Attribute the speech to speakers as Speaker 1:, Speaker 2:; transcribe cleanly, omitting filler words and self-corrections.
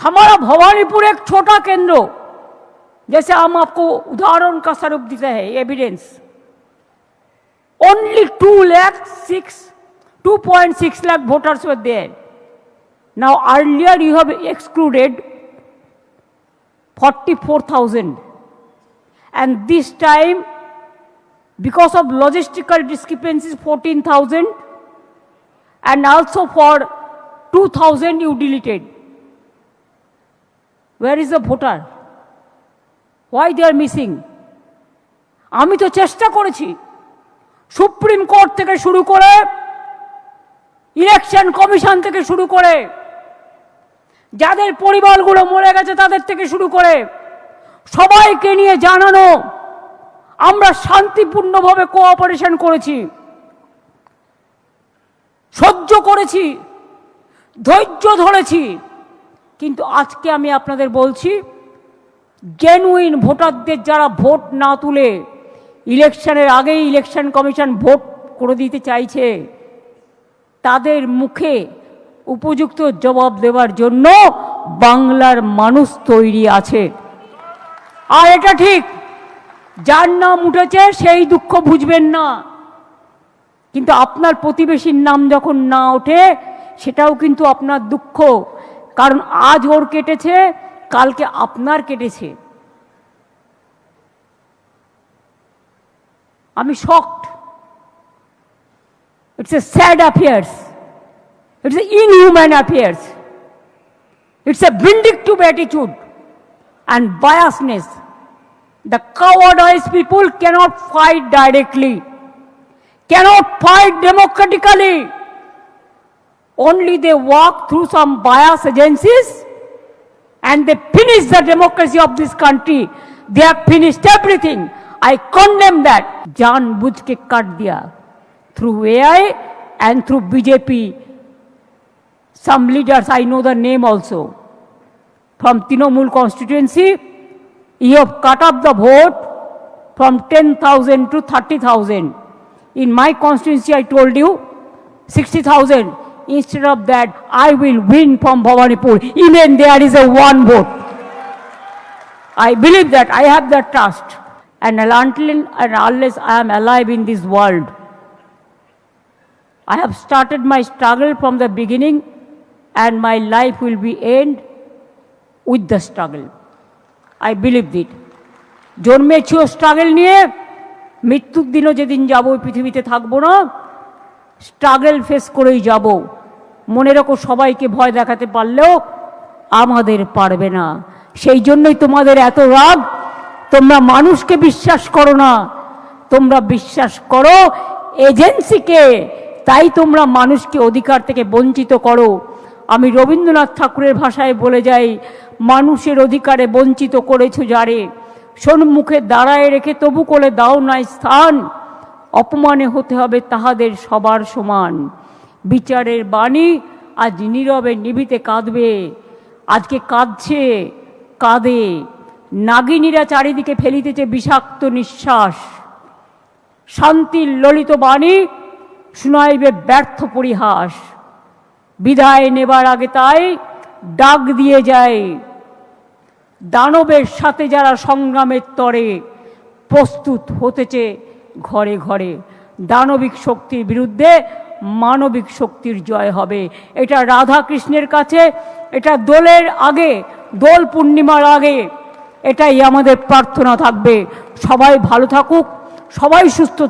Speaker 1: हमारा भवानीपुर एक छोटा केंद्र, जैसे हम आपको उदाहरण का स्वरूप देते हैं, evidence, only 2.6 lakh voters were there. Now earlier you have excluded 44,000, and this time because of logistical discrepancies 14,000, and also for 2,000 you deleted. Where is the voter? Why they are missing? আমি তো চেষ্টা করেছি supreme court থেকে শুরু করে election commission থেকে শুরু করে যাদের পরিবারগুলো মরে গেছে তাদের থেকে শুরু করে সবাইকে নিয়ে জানানো, আমরা শান্তিপূর্ণভাবে কোঅপারেশন করেছি, সহ্য করেছি, ধৈর্য ধরেছি। কিন্তু আজকে আমি আপনাদের বলছি, জেনুইন ভোটারদের যারা ভোট না তুলে ইলেকশনের আগেই ইলেকশন কমিশন ভোট করে দিতে চাইছে, তাদের মুখে উপযুক্ত জবাব দেওয়ার জন্য বাংলার মানুষ তৈরি আছে। আর এটা ঠিক, যার নাম উঠেছে সেই দুঃখ বুঝবেন না, কিন্তু আপনার প্রতিবেশীর নাম যখন না ওঠে সেটাও কিন্তু আপনার দুঃখ, কারণ আজ ওর কেটেছে, কালকে আপনার কেটেছে। আমি shocked. It's a sad affairs. It's an inhuman affairs. It's a vindictive attitude and biasness. The cowardice people cannot fight directly, cannot fight democratically. Only they walk through some bias agencies and they finish the democracy of this country. They have finished everything. I condemn that. Jaan bujh ke kat diya through AI and through BJP. Some leaders, I know the name also, from Trinamool constituency, you have cut up the vote from 10,000 to 30,000. In my constituency, I told you 60,000. Instead of that, I will win from Bhawanipur. Even there is a one vote. I believe that. I have that trust. And until and unless I am alive in this world, I have started my struggle from the beginning, and my life will be end with the struggle. I believe it. জন্মেছি struggle নিয়ে, মৃত্যুর দিনও যেদিন যাব পৃথিবীতে থাকবো না, struggle face করেই যাব। মনে রাখো, সবাইকে ভয় দেখাতে পারলেও আমাদের পারবে না। সেই জন্যই তোমাদের এত রাগ। তোমরা মানুষকে বিশ্বাস করো না, তোমরা বিশ্বাস করো এজেন্সিকে, তাই তোমরা মানুষকে অধিকার থেকে বঞ্চিত করো। আমি রবীন্দ্রনাথ ঠাকুরের ভাষায় বলে যাই, মানুষের অধিকারে বঞ্চিত করেছো যারে, সম্মুখে দাঁড়ায় রেখে তবু করে দাও নাই স্থান, অপমানে হতে হবে তাহাদের সবার সমান। বিচারের বাণী আজ নীরবে নিভিতে কাঁদবে, আজকে কাঁদছে, কাঁদে। নাগিনীরা চারিদিকে ফেলিতেছে বিষাক্ত নিঃশ্বাস, শান্তির ললিত বাণী শুনাইবে ব্যর্থ পরিহাস। বিদায় নেবার আগে তাই ডাক দিয়ে যায়, দানবের সাথে যারা সংগ্রামের তরে প্রস্তুত হতেছে ঘরে ঘরে। দানবিক শক্তির বিরুদ্ধে মানবিক শক্তির জয় হবে। এটা রাধা কৃষ্ণের কাছে, এটা দোলের আগে, দোল পূর্ণিমার আগে এটাই আমাদের প্রার্থনা থাকবে। সবাই ভালো থাকুক, সবাই সুস্থ